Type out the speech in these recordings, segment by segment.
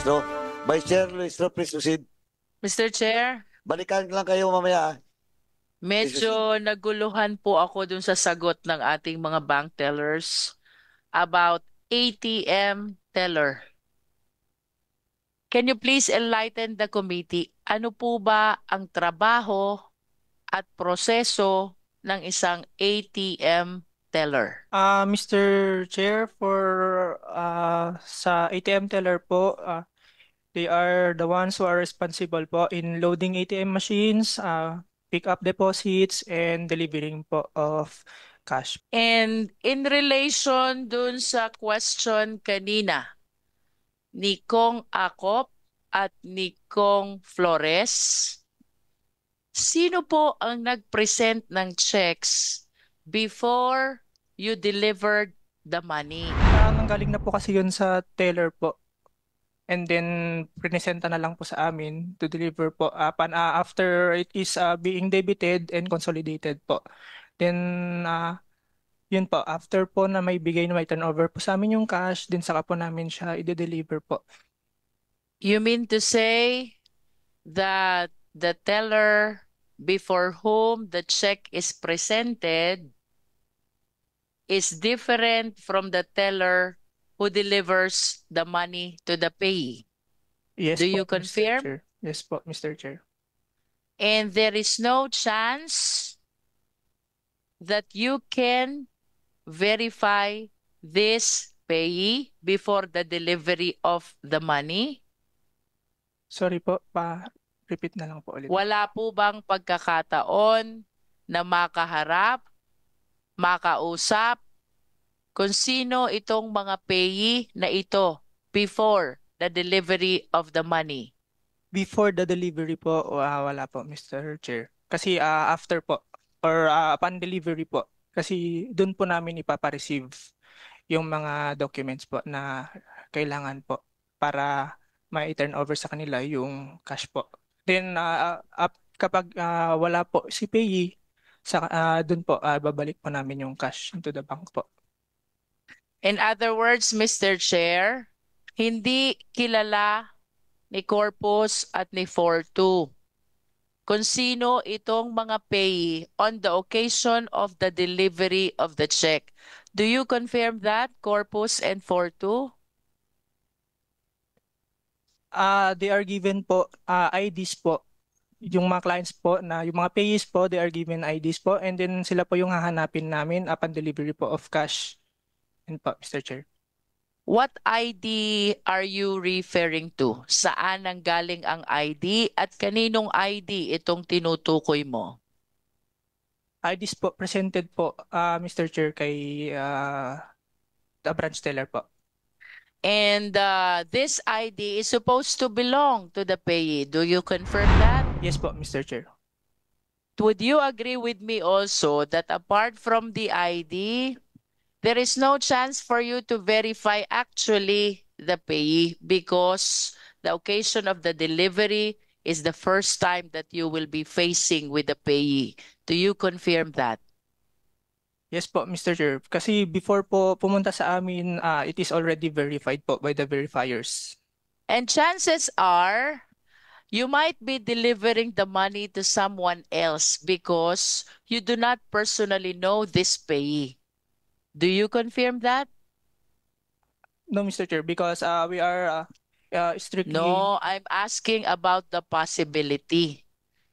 Luistro. Vice Chair Luistro, please proceed. Mr. Chair, Balikan lang kayo mamaya. Please proceed. medyo naguluhan po ako dun sa sagot ng ating mga bank tellers about ATM teller. Can you please enlighten the committee? Ano po ba ang trabaho at proseso ng isang ATM teller? Mr. Chair, sa ATM teller po, they are the ones who are responsible po in loading ATM machines, pick up deposits, and delivering po of cash. And in relation dun sa question kanina ni Kong Acop at ni Kong Flores, sino po ang nag-present ng checks before you delivered the money? Nanggaling na po kasi yun sa teller po. And then, prinesenta na lang po sa amin to deliver po after it is being debited and consolidated po. Then, yun po, after po na may bigay na may turnover po sa amin yung cash, din saka po namin siya i-deliver po. You mean to say that the teller before whom the check is presented is different from the teller who delivers the money to the payee? Yes Do po, you Mr. confirm? Chair. Yes po, Mr. Chair. And there is no chance that you can verify this payee before the delivery of the money? Sorry po, repeat na lang po ulit. Wala po bang pagkakataon na makaharap, makausap, kung sino itong mga payee na ito before the delivery of the money? Before the delivery po, wala po, Mr. Chair. Kasi after po, or upon delivery po, kasi doon po namin ipapareceive yung mga documents po na kailangan po para ma-turn over sa kanila yung cash po. Then, kapag wala po si payee, doon po, babalik po namin yung cash into the bank po. In other words, Mr. Chair, hindi kilala ni Corpus at ni 42 kung sino itong mga payee on the occasion of the delivery of the check. Do you confirm that, Corpus and 42? They are given po IDs po. Yung mga clients po na yung mga payees po, they are given IDs po, and then sila po yung hahanapin namin upon delivery po of cash. And po, Mr. Chair. What ID are you referring to? Saan nanggaling ang ID at kaninong ID itong tinutukoy mo? IDs po presented po, Mr. Chair, kay the branch teller po. And this ID is supposed to belong to the payee. Do you confirm that? Yes po, Mr. Chair. Would you agree with me also that apart from the ID, there is no chance for you to verify actually the payee because the occasion of the delivery is the first time that you will be facing with the payee. Do you confirm that? Yes po, Mr. Chair. Kasi before po pumunta sa amin, it is already verified po by the verifiers. And chances are you might be delivering the money to someone else because you do not personally know this payee. Do you confirm that? No, Mr. Chair, because we are strictly... No, I'm asking about the possibility.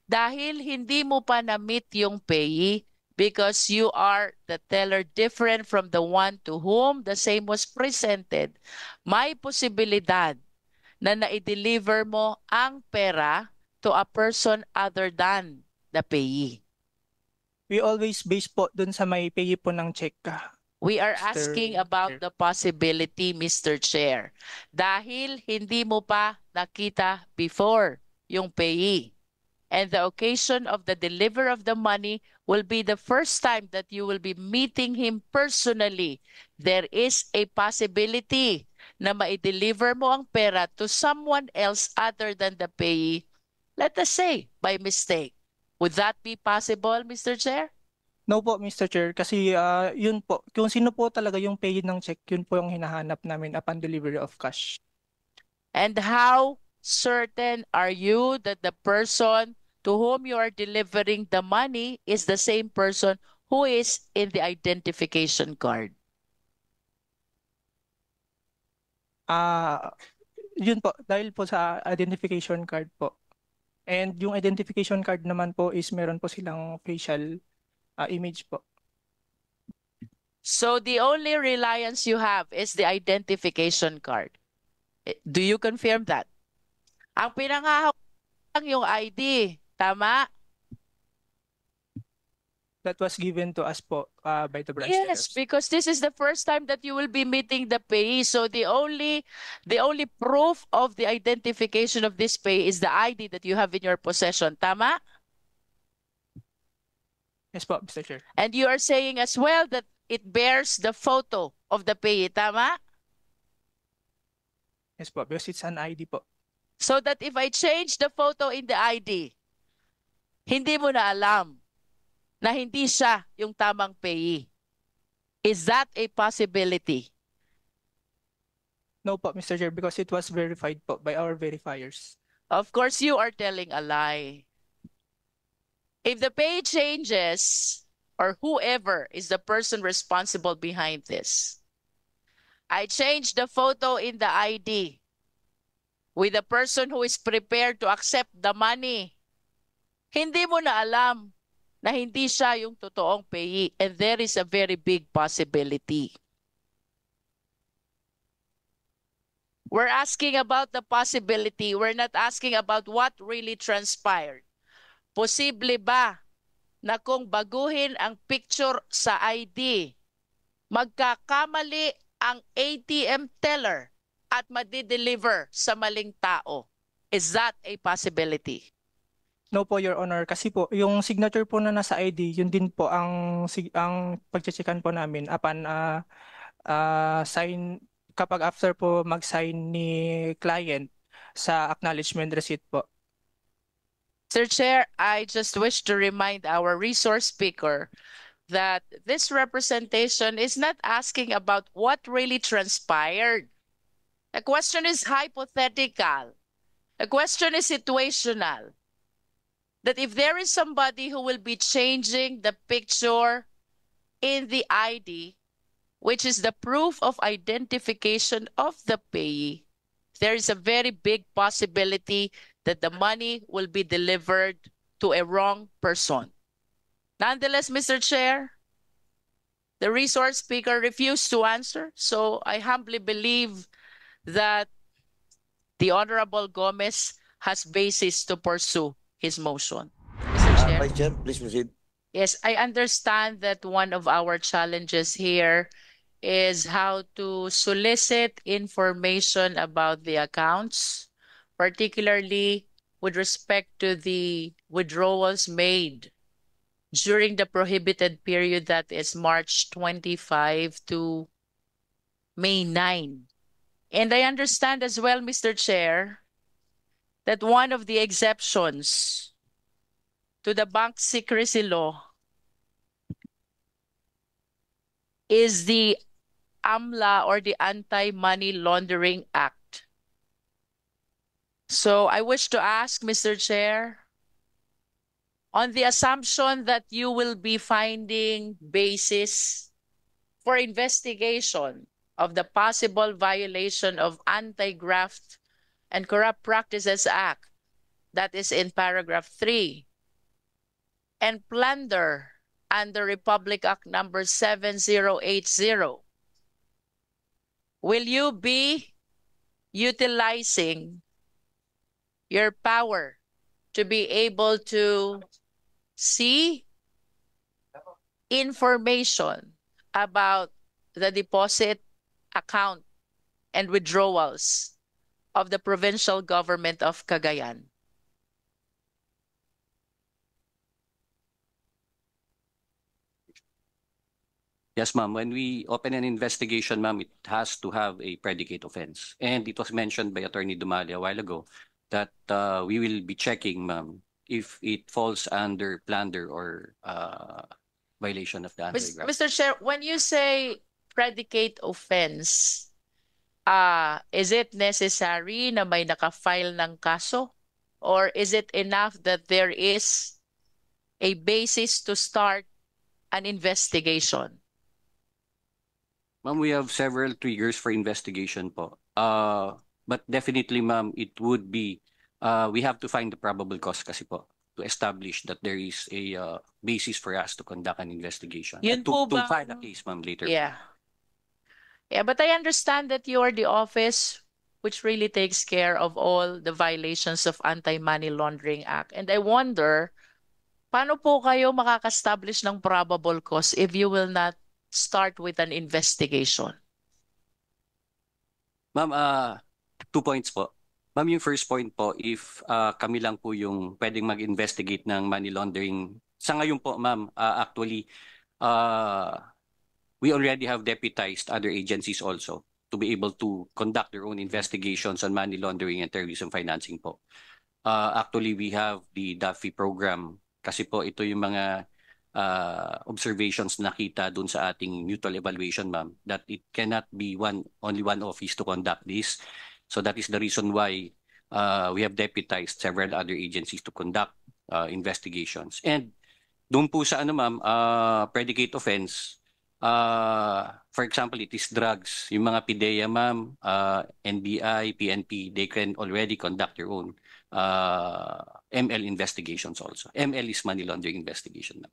Dahil hindi mo pa na-meet yung payee because you are the teller different from the one to whom the same was presented, may posibilidad na na-deliver mo ang pera to a person other than the payee. We always base po dun sa may payee po ng check. We are Mr. asking about the possibility, Mr. Chair. Dahil hindi mo pa nakita before yung payee. And the occasion of the deliver of the money will be the first time that you will be meeting him personally. There is a possibility na ma-deliver mo ang pera to someone else other than the payee. Let us say, by mistake. Would that be possible, Mr. Chair? No po, Mr. Chair, kasi yun po, kung sino po talaga yung payee ng check, yun po yung hinahanap namin upon delivery of cash. And how certain are you that the person to whom you are delivering the money is the same person who is in the identification card? Yun po, dahil po sa identification card po. And yung identification card naman po is meron po silang facial image po. So the only reliance you have is the identification card. Do you confirm that? Ang pinanghahawakan lang yung ID. Tama? That was given to us po by the branch Yes, tellers. because this is the first time that you will be meeting the payee. So the only proof of the identification of this payee is the ID that you have in your possession. Tama? Yes po, Mr. Chair. And you are saying as well that it bears the photo of the payee. Tama? Yes po, because it's an ID po. So that if I change the photo in the ID, hindi mo na alam na hindi siya yung tamang payee. Is that a possibility? No po, Mr. Chair, because it was verified po by our verifiers. Of course, you are telling a lie. If the pay changes, or whoever is the person responsible behind this, I change the photo in the ID with the person who is prepared to accept the money. Hindi mo na alam na hindi siya yung totoong payee, and there is a very big possibility. We're asking about the possibility. We're not asking about what really transpired. Posible ba na kung baguhin ang picture sa ID, magkakamali ang ATM teller at madideliver sa maling tao? Is that a possibility? No po, Your Honor, kasi po yung signature po na nasa ID, yun din po ang pagche-checkan po namin upon sign, kapag after po mag-sign ni client sa acknowledgement receipt po. Sir Chair, I just wish to remind our resource speaker that this representation is not asking about what really transpired. The question is hypothetical. The question is situational. That if there is somebody who will be changing the picture in the ID, which is the proof of identification of the payee, there is a very big possibility that the money will be delivered to a wrong person. Nonetheless, Mr. Chair, the resource speaker refused to answer, so I humbly believe that the Honorable Gomez has basis to pursue his motion. Mr. Chair. Vice Chair, please proceed. Yes, I understand that one of our challenges here is how to solicit information about the accounts, particularly with respect to the withdrawals made during the prohibited period that is March 25 to May 9. And I understand as well, Mr. Chair, that one of the exceptions to the bank secrecy law is the AMLA, or the Anti-Money Laundering Act. So I wish to ask, Mr. Chair, on the assumption that you will be finding basis for investigation of the possible violation of Anti-Graft and Corrupt Practices Act, that is in paragraph 3, and plunder under Republic Act number 7080, will you be utilizing your power to be able to see information about the deposit account and withdrawals of the provincial government of Cagayan? Yes, ma'am. When we open an investigation, ma'am, it has to have a predicate offense. And it was mentioned by Attorney Dumali a while ago that we will be checking, ma'am, if it falls under plunder or violation of the anti-graft. Mr. Chair, when you say predicate offense, is it necessary na may naka-file ng kaso? Or is it enough that there is a basis to start an investigation? Ma'am, we have several triggers for investigation po. But definitely, ma'am, it would be, we have to find the probable cause kasi po to establish that there is a basis for us to conduct an investigation. Yun To po bang- file a case, ma'am, later. Yeah. Yeah, but I understand that you are the office which really takes care of all the violations of Anti-Money Laundering Act. And I wonder, paano po kayo makaka-establish ng probable cause if you will not start with an investigation? Ma'am, 2 points po. Ma'am, yung first point po, if kami lang po yung pwedeng mag-investigate ng money laundering. Sa ngayon po, ma'am, actually, we already have deputized other agencies also to be able to conduct their own investigations on money laundering and terrorism financing po. Actually, we have the DAFI program kasi po ito yung mga observations nakita dun sa ating mutual evaluation, ma'am, that it cannot be only one office to conduct this. So that is the reason why we have deputized several other agencies to conduct investigations. And doon po sa ma'am, predicate offense, for example, it is drugs. Yung mga PIDEA, ma'am, NBI, PNP, they can already conduct their own ML investigations also. ML is money laundering investigation, ma'am.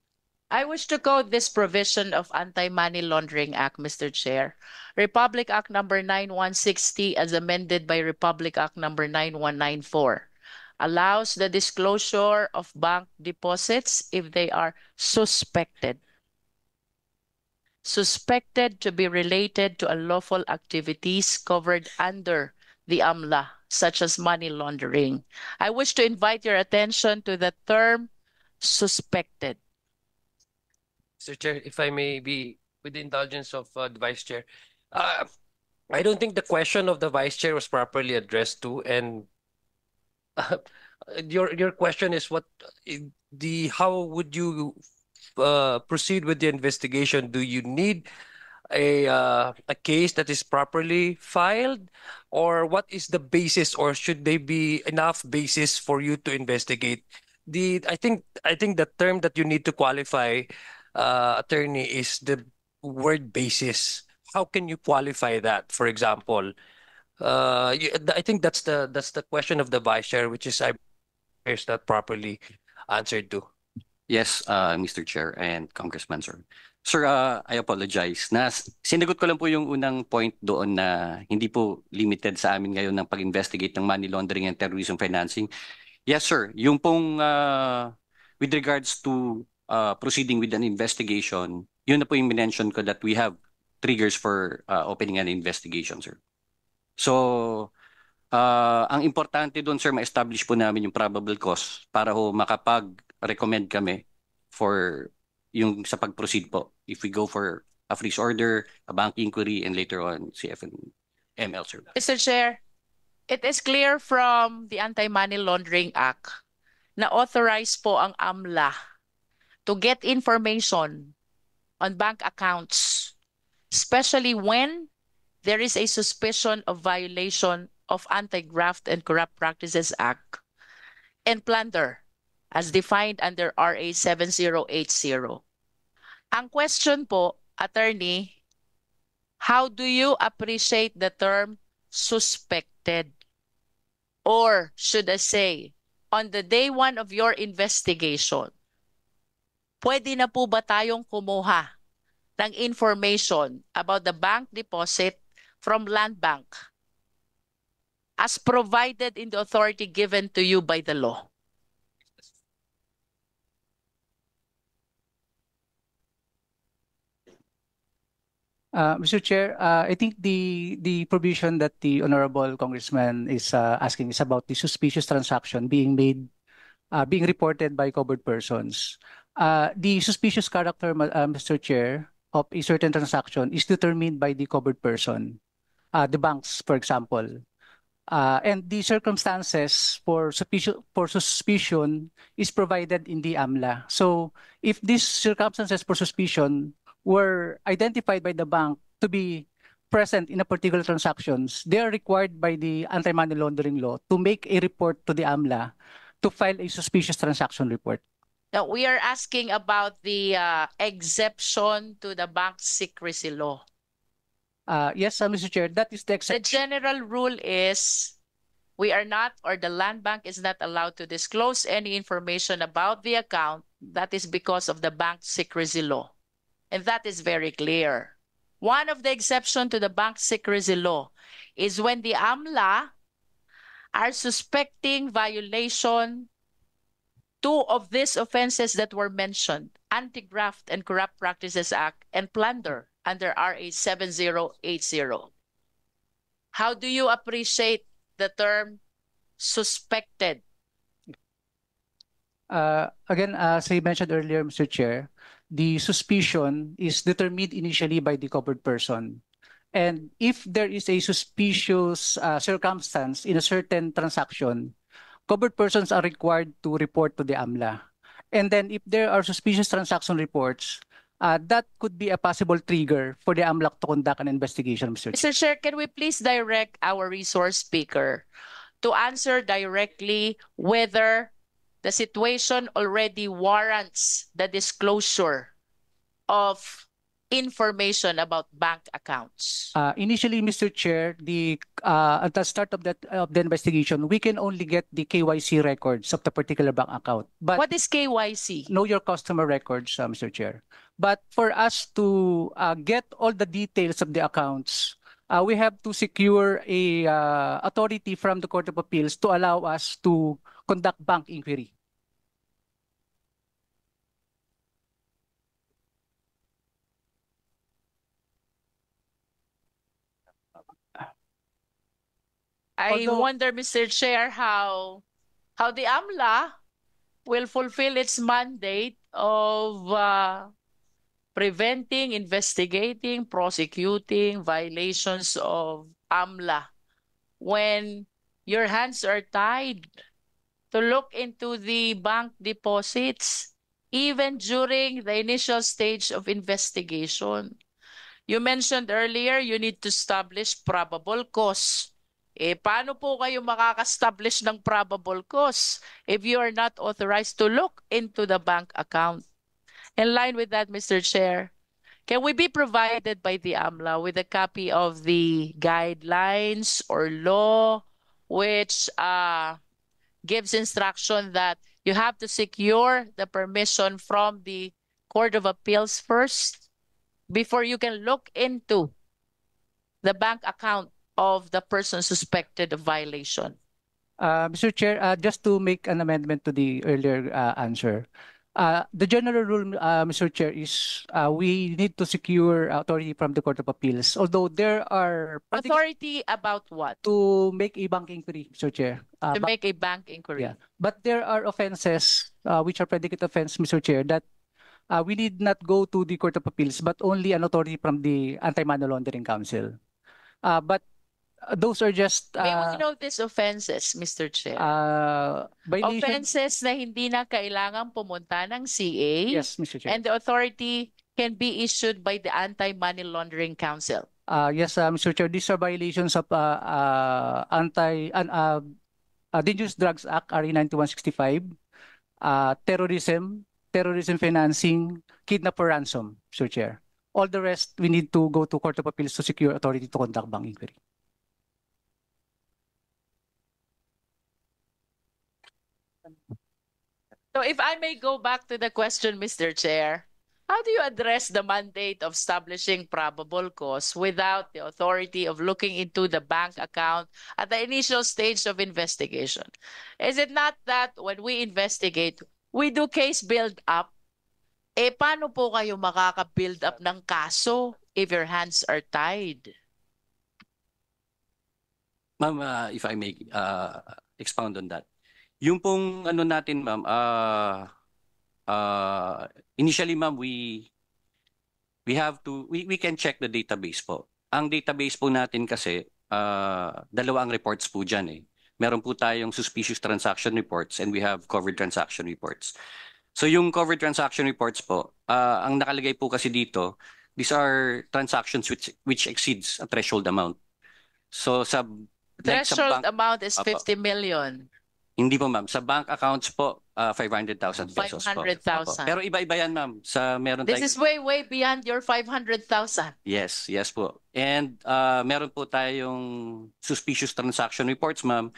I wish to quote this provision of Anti-Money Laundering Act, Mr. Chair. Republic Act number 9160 as amended by Republic Act number 9194 allows the disclosure of bank deposits if they are suspected to be related to unlawful activities covered under the AMLA, such as money laundering. I wish to invite your attention to the term suspected. Mr. Chair, if I may be with the indulgence of the Vice Chair, I don't think the question of the Vice Chair was properly addressed to, and your question is how would you proceed with the investigation? Do you need a case that is properly filed, or what is the basis, or should there be enough basis for you to investigate? I think the term that you need to qualify, attorney, is the word basis. How can you qualify that? For example, I think that's the question of the Vice Chair, which is not properly answered to. Yes, Mr. Chair and Congressman, sir. Sir, I apologize. Sinagot ko lang po yung unang point doon na hindi po limited sa amin ngayon ng pag-investigate ng money laundering and terrorism financing. Yes, sir. Yung pong with regards to proceeding with an investigation, yun na po yung mention ko that we have triggers for opening an investigation, sir. So, ang importante doon, sir, ma-establish po namin yung probable cause para ho makapag-recommend kami for yung sa pag-proceed po. If we go for a freeze order, a bank inquiry, and later on, CF and ML, sir. Mr. Chair, it is clear from the Anti-Money Laundering Act na authorized po ang AMLA to get information on bank accounts, especially when there is a suspicion of violation of Anti-Graft and Corrupt Practices Act and plunder as defined under RA 7080. Ang question po, attorney, how do you appreciate the term suspected? Or should I say, on the day one of your investigation, pwede na po ba tayong kumuha ng information about the bank deposit from Land Bank as provided in the authority given to you by the law? Mr. Chair, I think the provision that the Honorable Congressman is asking is about the suspicious transaction being reported by covered persons. The suspicious character, Mr. Chair, of a certain transaction is determined by the covered person, the banks, for example. And the circumstances for suspicion is provided in the AMLA. So if these circumstances for suspicion were identified by the bank to be present in a particular transactions, they are required by the anti-money laundering law to make a report to the AMLA to file a suspicious transaction report. Now, we are asking about the exception to the bank secrecy law. Yes, Mr. Chair, that is the The exception. general rule is we are not, or the land bank is not allowed to disclose any information about the account. That is because of the bank secrecy law. And that is very clear. One of the exceptions to the bank secrecy law is when the AMLA are suspecting violation two of these offenses that were mentioned, Anti-Graft and Corrupt Practices Act and plunder under RA 7080. How do you appreciate the term suspected? Again, as I mentioned earlier, Mr. Chair, the suspicion is determined initially by the covered person. And if there is a suspicious circumstance in a certain transaction, covered persons are required to report to the AMLA. And then if there are suspicious transaction reports, that could be a possible trigger for the AMLA to conduct an investigation, Mr. Chair. Mr. Chair, can we please direct our resource speaker to answer directly whether the situation already warrants the disclosure of information about bank accounts? Initially, Mr. Chair, at the start of the investigation, we can only get the KYC records of the particular bank account. But What is KYC? know your customer records, Mr. Chair. But for us to get all the details of the accounts, we have to secure a authority from the Court of Appeals to allow us to conduct bank inquiry. I Although- wonder, Mr. Chair, how the AMLA will fulfill its mandate of preventing, investigating, prosecuting violations of AMLA when your hands are tied to look into the bank deposits even during the initial stage of investigation. You mentioned earlier you need to establish probable cause. Paano po kayo makaka-establish ng probable cause if you are not authorized to look into the bank account? In line with that, Mr. Chair, can we be provided by the AMLA with a copy of the guidelines or law which gives instruction that you have to secure the permission from the Court of Appeals first before you can look into the bank account of the person suspected of violation? Mr. Chair, just to make an amendment to the earlier answer, the general rule, Mr. Chair, is we need to secure authority from the Court of Appeals. Although there are Authority about what? to make a bank inquiry, Mr. Chair. To make a bank inquiry. Yeah. But there are offenses which are predicate offense, Mr. Chair, that we need not go to the Court of Appeals, but only an authority from the Anti-Money Laundering Council. But those are just May we know these offenses, Mr. Chair? violation. Offenses na hindi na kailangan pumunta ng CA Yes, Mr. Chair. and the authority can be issued by the Anti-Money Laundering Council. Yes, Mr. Chair, these are violations of Dangerous Drugs Act, RA 9165, terrorism financing, kidnap or ransom, Mr. Chair. All the rest, we need to go to Court of Appeals to secure authority to conduct bank inquiry. So if I may go back to the question, Mr. Chair, how do you address the mandate of establishing probable cause without the authority of looking into the bank account at the initial stage of investigation? Is it not that when we investigate, we do case build-up? Paano po kayo makaka-build up ng kaso if your hands are tied? Ma'am, if I may expound on that. Yung pong ano natin, ma'am, initially, ma'am, we can check the database po. Ang database po natin kasi, dalawang reports po dyan eh. Meron po tayong suspicious transaction reports and we have covered transaction reports. So yung covered transaction reports po, ang nakalagay po kasi dito, these are transactions which exceeds a threshold amount. So sa like sa Threshold bank, amount is Apo. 50 million. hindi po ma'am, sa bank accounts po 500,000 pesos po. 500,000. Opo. Pero iba-iba yan ma'am. Sa meron This tayong is way beyond your 500,000. Yes, yes po. And meron po tayong suspicious transaction reports, ma'am.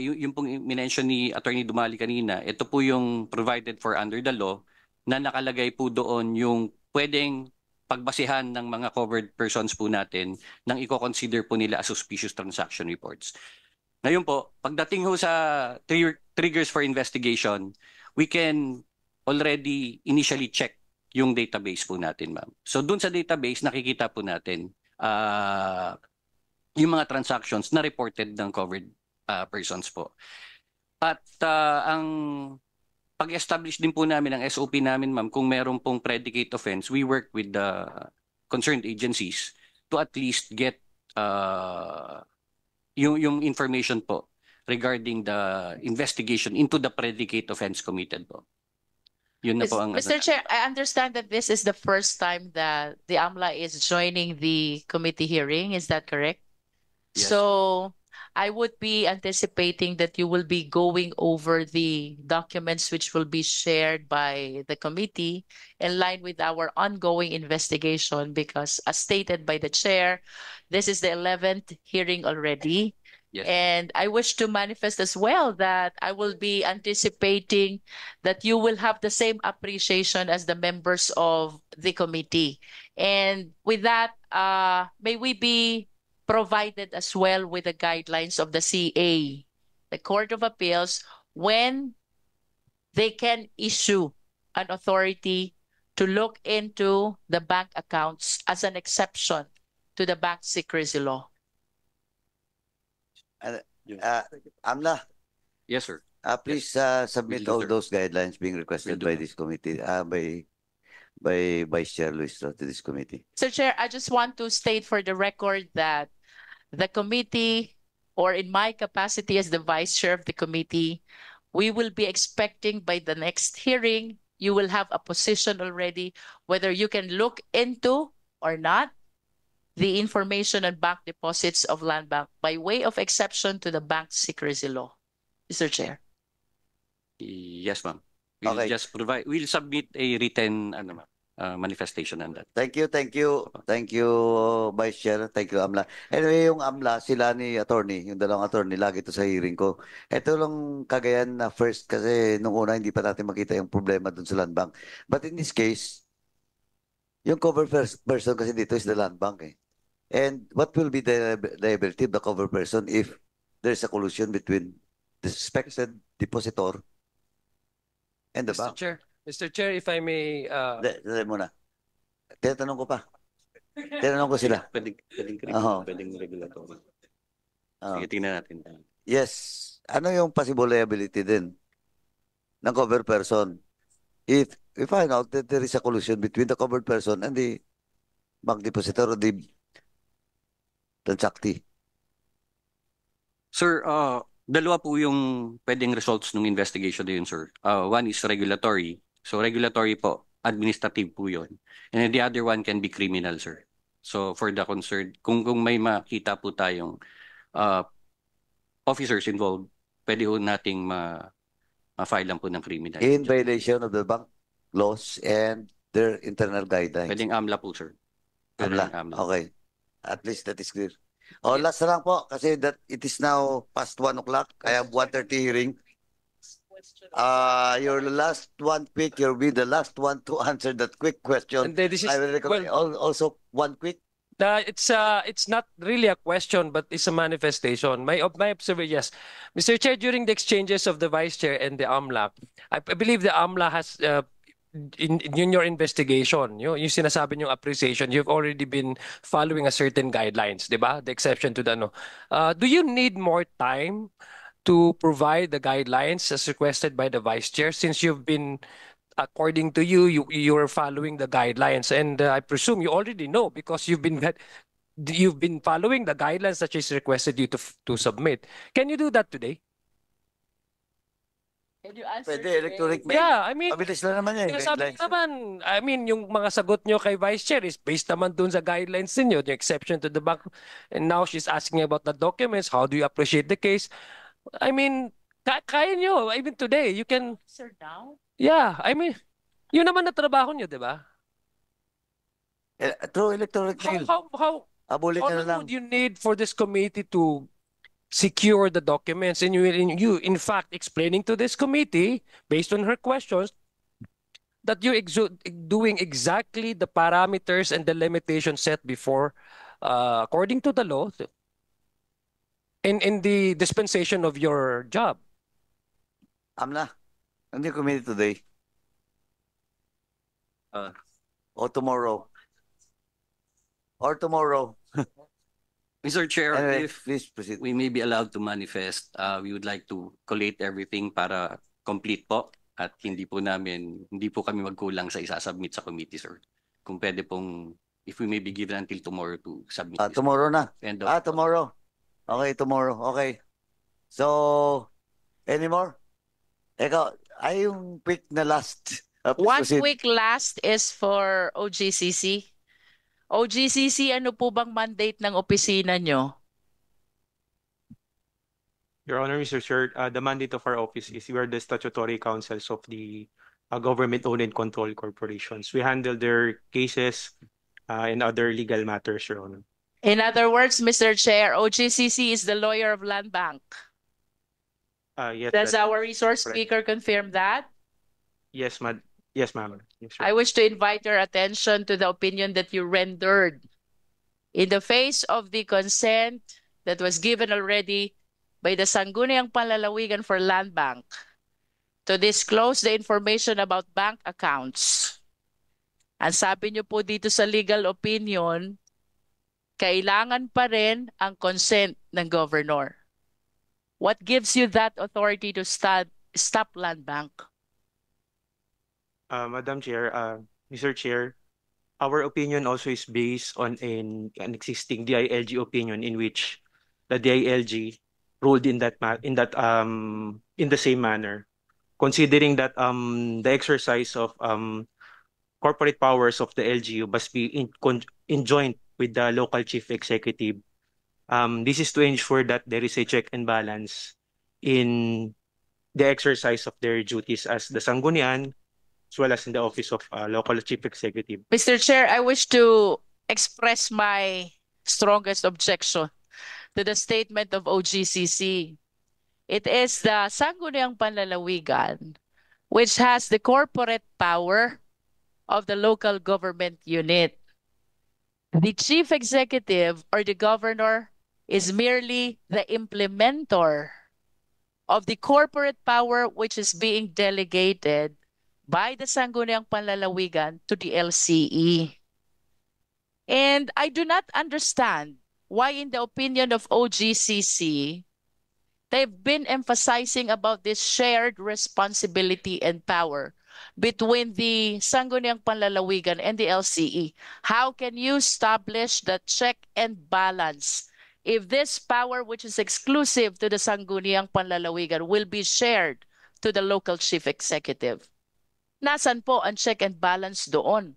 Yung pong minention ni Attorney Dumali kanina, ito po yung provided for under the law na nakalagay po doon yung pwedeng pagbasihan ng mga covered persons po natin nang i-consider po nila as suspicious transaction reports. Ngayon po, pagdating ho sa triggers for investigation, we can already initially check yung database po natin, ma'am. So dun sa database, nakikita po natin yung mga transactions na reported ng covered persons po. At ang pag-establish din po namin ng SOP namin, ma'am, kung meron pong predicate offense, we work with the concerned agencies to at least get yung information po regarding the investigation into the predicate offense committed po. Yun na po ang Mr. Chair, I understand that this is the first time that the AMLA is joining the committee hearing. Is that correct? Yes. So I would be anticipating that you will be going over the documents which will be shared by the committee in line with our ongoing investigation, because as stated by the chair, this is the 11th hearing already. Yes. And I wish to manifest as well that I will be anticipating that you will have the same appreciation as the members of the committee. And with that, may we be provided as well with the guidelines of the CA, the Court of Appeals, when they can issue an authority to look into the bank accounts as an exception to the bank secrecy law. AMLA, Yes, sir. please submit Will do, all sir. those guidelines being requested Will do, by sir. this committee, by Vice Chair Luis to this committee. Mr. Chair, I just want to state for the record that the committee, or in my capacity as the Vice Chair of the committee, we will be expecting by the next hearing, you will have a position already, whether you can look into or not the information on bank deposits of Land Bank by way of exception to the bank secrecy law. Mr. Chair. Yes, ma'am. We'll Okay. just provide, we'll submit a written manifestation on that. Thank you, Vice Chair. Thank you, AMLA. Anyway, yung AMLA, sila ni attorney, yung dalawang attorney, lagi ito sa hearing ko. Ito lang Cagayan na first kasi nung una hindi pa natin makita yung problema dun sa land bank. But in this case, yung cover person kasi dito is the land bank eh. And what will be the liability of the cover person if there's a collusion between the suspected depositor and the bank? Mr. Chair, if I may, Dali muna. Tinatanong ko pa. Tinanong ko sila. Pwedeng Oo. pwedeng regulatory. Oo. Sige, tingnan natin. Yes. Ano yung possible liability din ng covered person if we find out that there is a collusion between the covered person and the bank depositor or the transactee? Sir, dalawa po yung pwedeng results ng investigation na yun, sir. One is regulatory. So regulatory po, administrative po yun. And then the other one can be criminal, sir. So for the concerned, kung may makita po tayong officers involved, pwede po nating ma-file lang po ng criminal. In violation of the bank laws and their internal guidelines. Pwedeng AMLA po, sir. AMLA. AMLA. Okay. At least that is clear. Oh, last na lang po kasi that it is now past 1 o'clock. I have 1:30 hearing. Your last one quick, you'll be the last one to answer that quick question. and then this is, I will recommend also one quick. it's not really a question, but it's a manifestation. My observation, yes. Mr. Chair, during the exchanges of the Vice Chair and the AMLA, I believe the AMLA has, in your investigation, yung sinasabi niyong appreciation, you've already been following a certain guidelines, di ba? The exception to the do you need more time to provide the guidelines as requested by the Vice Chair, since you've been, according to you're following the guidelines, and I presume you already know because you've been following the guidelines that is requested you to submit. Can you do that today? Can you answer Pwede, today? electronic mail. Yeah, I mean, Mabilis lang naman yan. sabi Guidelines. naman, I mean, yung mga sagot nyo kay Vice Chair is based naman dun sa guidelines ninyo, the exception to the bank. And now she's asking about the documents. How do you appreciate the case? I mean, kaya nyo. Even today, you can, Answer now? yeah, I mean, yun naman na trabaho nyo, di ba? Through electronic How, mail. how Abulin How na long lang. would you need for this committee to secure the documents? And you in fact, explaining to this committee, based on her questions, that you're doing exactly the parameters and the limitations set before, according to the law, in the dispensation of your job. Amla, hindi committee today. Or tomorrow. Or tomorrow. Mr. Chair, Anyway, if please proceed. we may be allowed to manifest, we would like to collate everything para complete po at hindi po kami magkulang sa isasubmit sa committee, sir. Kung pwede pong, if we may be given until tomorrow to submit this. Tomorrow na. End of- Tomorrow. Okay, tomorrow. Okay. So, any more? Ikaw, ay yung quick na last. Please One proceed. quick last is for OGCC. OGCC, ano po bang mandate ng opisina nyo? Your Honor, Mr. Chair, the mandate of our office is we are the statutory counsels of the government-owned and controlled corporations. We handle their cases and other legal matters, Your Honor. In other words, Mr. Chair, OGCC is the lawyer of Land Bank. Yes, Does that- our resource correct. speaker confirm that? yes, ma'am. Yes, ma'am. Yes, sir. I wish to invite your attention to the opinion that you rendered in the face of the consent that was given already by the Sangguniang Panlalawigan for Land Bank to disclose the information about bank accounts. Ang sabi niyo po dito sa legal opinion, kailangan pa rin ang consent ng governor. What gives you that authority to stop Land Bank? Madam Chair, Mr. Chair, our opinion also is based on an existing DILG opinion in which the DILG ruled in the same manner, considering that the exercise of corporate powers of the LGU must be enjoined with the local chief executive. This is to ensure that there is a check and balance in the exercise of their duties as the Sanggunian, as well as in the office of local chief executive. Mr. Chair, I wish to express my strongest objection to the statement of OGCC. It is the Sangguniang Panlalawigan which has the corporate power of the local government unit. The chief executive or the governor is merely the implementer of the corporate power which is being delegated by the Sangguniang Panlalawigan to the LCE. And I do not understand why in the opinion of OGCC, they've been emphasizing about this shared responsibility and power between the Sangguniang Panlalawigan and the LCE. How can you establish the check and balance if this power, which is exclusive to the Sangguniang Panlalawigan, will be shared to the local chief executive? Nasaan po ang check and balance doon?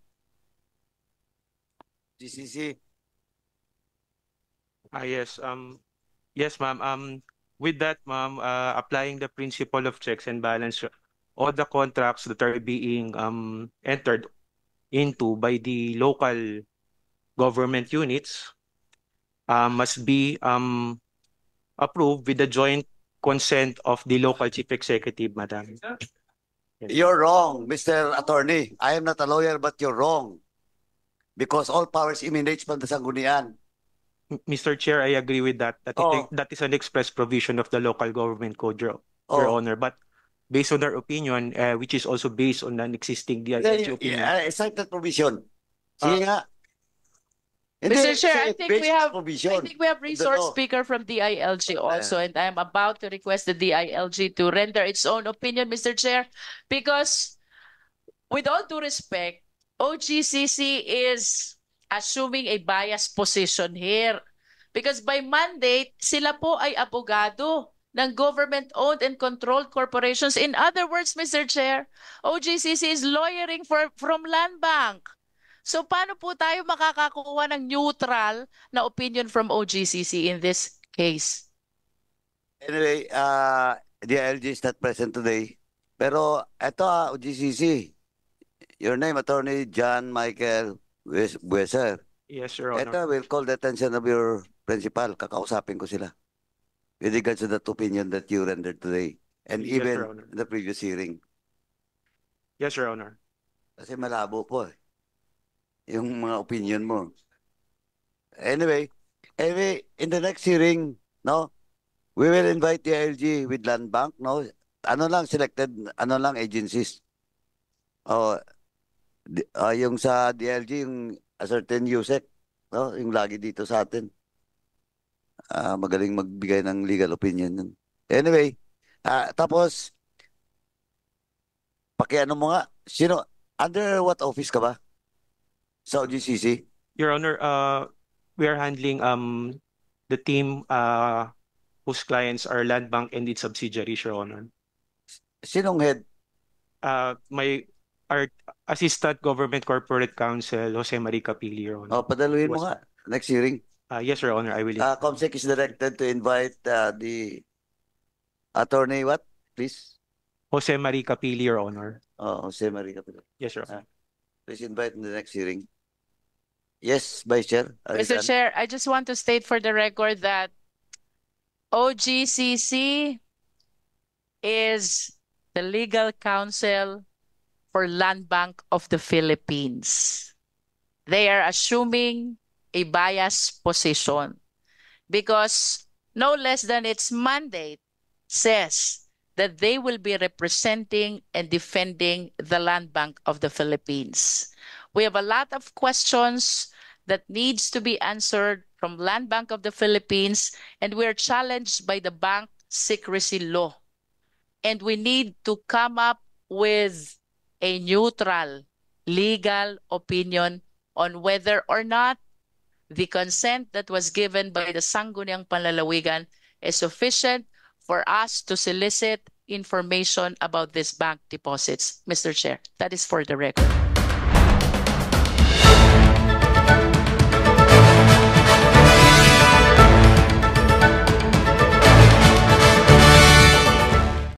GCC. Yes, yes, ma'am. With that, ma'am, applying the principle of checks and balance, all the contracts that are being entered into by the local government units must be approved with the joint consent of the local chief executive, madam. Yes. You're wrong, Mr. Attorney. I am not a lawyer, but you're wrong. Because all powers emanate from the Sanggunian. Mr. Chair, I agree with that. Oh. That is an express provision of the local government code, Your Honor. But based on our opinion, which is also based on an existing DILG opinion. Cite that provision. Sige nga. Mr. Chair, I say think based we have provision. I think we have resource law. speaker from DILG also, and I am about to request the DILG to render its own opinion, Mr. Chair, because with all due respect, OGCC is assuming a biased position here. Because by mandate, sila po ay abogado. ng government-owned and controlled corporations. In other words, Mr. Chair, OGCC is lawyering from Land Bank. So paano po tayo makakakuha ng neutral na opinion from OGCC in this case? Anyway, the LG is not present today. Pero eto OGCC. Your name, Attorney John Michael Bueser. Yes, Your Honor. Eto, will call the attention of your principal. Kakausapin ko sila. With regards to that opinion that you rendered today. And Yes, even Your Honor. the previous hearing. Yes, Your Honor. Kasi malabo po eh. Yung mga opinion mo. Anyway, in the next hearing, no, we will invite the LG with Land Bank, no? Selected agencies. Yung sa DLG, yung a certain USEC, no? Yung lagi dito sa atin. Magaling magbigay ng legal opinion. Nun. Anyway, tapos, pakiano mo nga, under what office ka ba? Sa OGCC? Your Honor, we are handling the team whose clients are Land Bank and its subsidiaries, Your Honor. Sinong head? Our Assistant Government Corporate Counsel, Jose Marie Capili, Your Honor. Padaluhin mo Was- nga. Next hearing. Yes, Your Honor, I will. COMSEC is directed to invite the attorney, what? Please. Jose Marie Capili, Your Honor. Jose Marie Capito. Yes, Your Honor. Please invite in the next hearing. Yes, Vice Chair. Mr. Chair, I just want to state for the record that OGCC is the legal counsel for Land Bank of the Philippines. They are assuming a biased position because no less than its mandate says that they will be representing and defending the Land Bank of the Philippines. We have a lot of questions that needs to be answered from Land Bank of the Philippines, and we are challenged by the bank secrecy law. And we need to come up with a neutral legal opinion on whether or not the consent that was given by the Sangguniang Panlalawigan is sufficient for us to solicit information about these bank deposits. Mr. Chair, that is for the record.